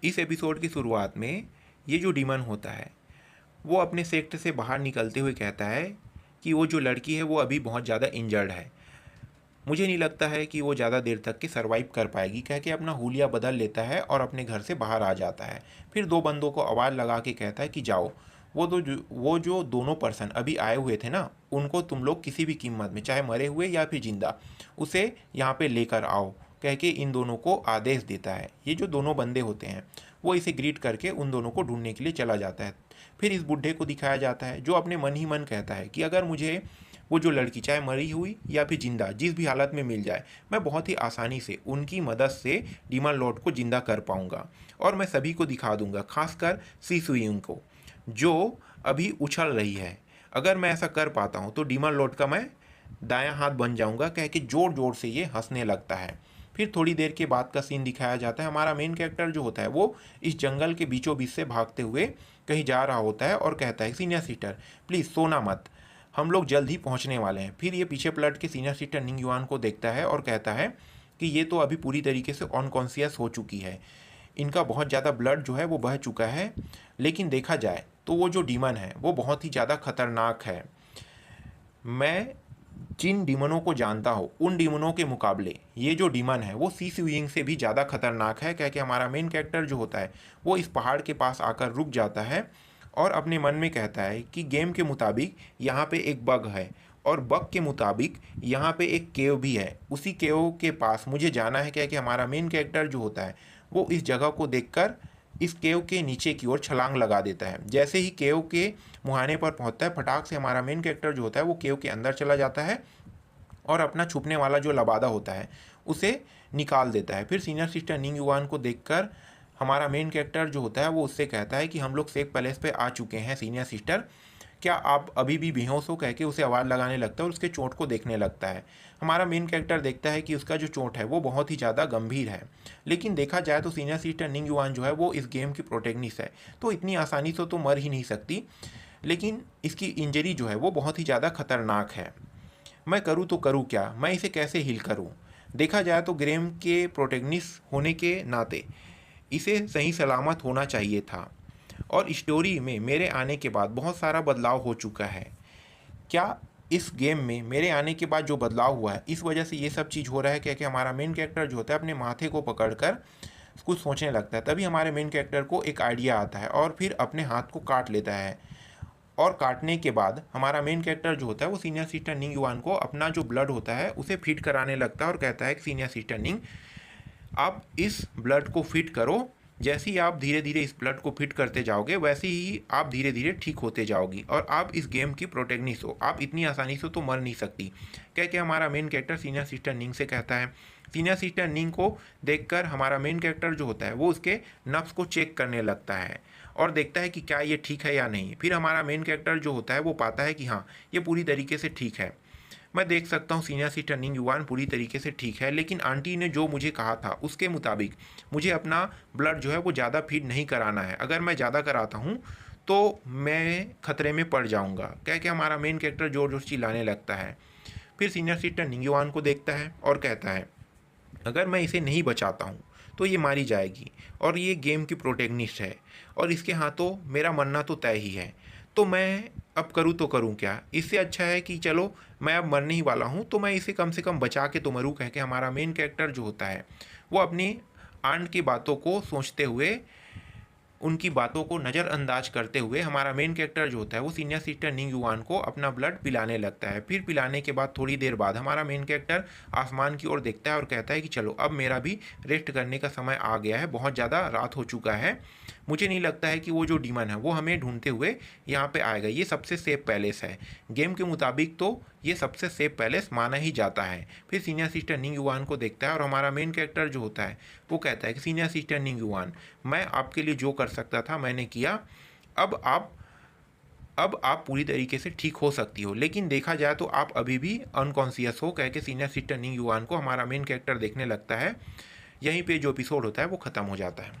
इस एपिसोड की शुरुआत में ये जो डीमन होता है वो अपने सेक्टर से बाहर निकलते हुए कहता है कि वो जो लड़की है वो अभी बहुत ज़्यादा इंजर्ड है, मुझे नहीं लगता है कि वो ज़्यादा देर तक के सर्वाइव कर पाएगी। कह के अपना हुलिया बदल लेता है और अपने घर से बाहर आ जाता है। फिर दो बंदों को आवाज़ लगा के कहता है कि जाओ, वो जो दोनों पर्सन अभी आए हुए थे ना, उनको तुम लोग किसी भी कीमत में, चाहे मरे हुए या फिर जिंदा, उसे यहाँ पे लेकर आओ। कह के इन दोनों को आदेश देता है। ये जो दोनों बंदे होते हैं वो इसे ग्रीट करके उन दोनों को ढूंढने के लिए चला जाता है। फिर इस बुढ़े को दिखाया जाता है जो अपने मन ही मन कहता है कि अगर मुझे वो जो लड़की चाहे मरी हुई या फिर जिंदा जिस भी हालत में मिल जाए, मैं बहुत ही आसानी से उनकी मदद से डीमन लॉर्ड को जिंदा कर पाऊंगा और मैं सभी को दिखा दूंगा, खासकर सी सुइंग को जो अभी उछल रही है। अगर मैं ऐसा कर पाता हूँ तो डीमन लॉर्ड का मैं दायां हाथ बन जाऊंगा। कह के जोर जोर से ये हंसने लगता है। फिर थोड़ी देर के बाद का सीन दिखाया जाता है। हमारा मेन कैरेक्टर जो होता है वो इस जंगल के बीचों बीच से भागते हुए कहीं जा रहा होता है और कहता है, सीनियर सिस्टर प्लीज़ सोना मत, हम लोग जल्द ही पहुंचने वाले हैं। फिर ये पीछे पलट के सीनियर सिस्टर निंग युआन को देखता है और कहता है कि ये तो अभी पूरी तरीके से अनकॉन्शियस हो चुकी है, इनका बहुत ज़्यादा ब्लड जो है वो बह चुका है, लेकिन देखा जाए तो वो जो डीमन है वो बहुत ही ज़्यादा खतरनाक है। मैं जिन डीमनों को जानता हूँ उन डीमनों के मुकाबले ये जो डीमन है वो सी सुइंग से भी ज़्यादा खतरनाक है। कह के हमारा मेन कैरेक्टर जो होता है वो इस पहाड़ के पास आकर रुक जाता है और अपने मन में कहता है कि गेम के मुताबिक यहाँ पे एक बग है और बग के मुताबिक यहाँ पे एक केव भी है, उसी केव के पास मुझे जाना है। क्या कि हमारा मेन कैरेक्टर जो होता है वो इस जगह को देखकर इस केव के नीचे की ओर छलांग लगा देता है। जैसे ही केव के मुहाने पर पहुंचता है, फटाक से हमारा मेन कैरेक्टर जो होता है वो केव के अंदर चला जाता है और अपना छुपने वाला जो लबादा होता है उसे निकाल देता है। फिर सीनियर सिस्टर निंग युआन को देखकर हमारा मेन कैरेक्टर जो होता है वो उससे कहता है कि हम लोग सेफ पैलेस पे आ चुके हैं सीनियर सिस्टर, क्या आप अभी भी बेहोश हो? कह के उसे आवाज़ लगाने लगता है और उसके चोट को देखने लगता है। हमारा मेन कैरेक्टर देखता है कि उसका जो चोट है वो बहुत ही ज़्यादा गंभीर है, लेकिन देखा जाए तो सीनियर सिस्टर निंग युआन जो है वो इस गेम की प्रोटेगनिस्ट है, तो इतनी आसानी से तो मर ही नहीं सकती, लेकिन इसकी इंजरी जो है वो बहुत ही ज़्यादा खतरनाक है। मैं करूँ तो करूँ क्या, मैं इसे कैसे हील करूँ? देखा जाए तो गेम के प्रोटेगनिस्ट होने के नाते इसे सही सलामत होना चाहिए था और स्टोरी में मेरे आने के बाद बहुत सारा बदलाव हो चुका है। क्या इस गेम में मेरे आने के बाद जो बदलाव हुआ है इस वजह से ये सब चीज़ हो रहा है? क्या कि हमारा मेन कैरेक्टर जो होता है अपने माथे को पकड़कर कुछ सोचने लगता है। तभी हमारे मेन कैरेक्टर को एक आइडिया आता है और फिर अपने हाथ को काट लेता है और काटने के बाद हमारा मेन कैरेक्टर जो होता है वो सीनियर सिस्टर निंग युआन को अपना जो ब्लड होता है उसे फीड कराने लगता है और कहता है कि सीनियर सिस्टर निंग, आप इस ब्लड को फिट करो, जैसे ही आप धीरे धीरे इस ब्लड को फिट करते जाओगे वैसे ही आप धीरे धीरे ठीक होते जाओगी और आप इस गेम की प्रोटेगनिस्ट हो, आप इतनी आसानी से तो मर नहीं सकती। कह के हमारा मेन कैरेक्टर सीनियर सिस्टर निंग से कहता है। सीनियर सिस्टर निंग को देखकर हमारा मेन कैरेक्टर जो होता है वो उसके नफ्स को चेक करने लगता है और देखता है कि क्या ये ठीक है या नहीं। फिर हमारा मेन कैरेक्टर जो होता है वो पाता है कि हाँ, ये पूरी तरीके से ठीक है। मैं देख सकता हूँ सीनियर सिस्टर निंग युआन पूरी तरीके से ठीक है, लेकिन आंटी ने जो मुझे कहा था उसके मुताबिक मुझे अपना ब्लड जो है वो ज़्यादा फीड नहीं कराना है। अगर मैं ज़्यादा कराता हूँ तो मैं खतरे में पड़ जाऊँगा। कह के हमारा मेन कैरेक्टर जोर जोर चिल्लाने लगता है। फिर सीनियर सिस्टर निंग युआन को देखता है और कहता है, अगर मैं इसे नहीं बचाता हूँ तो ये मारी जाएगी और ये गेम की प्रोटेगनिस्ट है और इसके हाथों मेरा मरना तो तय ही है, तो मैं अब करूँ तो करूँ क्या? इससे अच्छा है कि चलो मैं अब मरने ही वाला हूँ तो मैं इसे कम से कम बचा के तो मरूँ। कह के हमारा मेन कैरेक्टर जो होता है वो अपनी आंट की बातों को सोचते हुए, उनकी बातों को नज़रअंदाज करते हुए हमारा मेन कैरेक्टर जो होता है वो सीनियर सिस्टर निंग युआन को अपना ब्लड पिलाने लगता है। फिर पिलाने के बाद थोड़ी देर बाद हमारा मेन कैरेक्टर आसमान की ओर देखता है और कहता है कि चलो अब मेरा भी रेस्ट करने का समय आ गया है, बहुत ज़्यादा रात हो चुका है, मुझे नहीं लगता है कि वो जो डीमन है वो हमें ढूंढते हुए यहाँ पे आएगा। ये सबसे सेफ पैलेस है, गेम के मुताबिक तो ये सबसे सेफ पैलेस माना ही जाता है। फिर सीनियर सिस्टर निंग युआन को देखता है और हमारा मेन कैरेक्टर जो होता है वो कहता है कि सीनियर सिस्टर निंग युआन, मैं आपके लिए जो कर सकता था मैंने किया, अब आप पूरी तरीके से ठीक हो सकती हो, लेकिन देखा जाए तो आप अभी भी अनकॉन्शियस हो। कह के सीनियर सिस्टर निंग युआन को हमारा मेन कैरेक्टर देखने लगता है। यहीं पे जो एपिसोड होता है वो ख़त्म हो जाता है।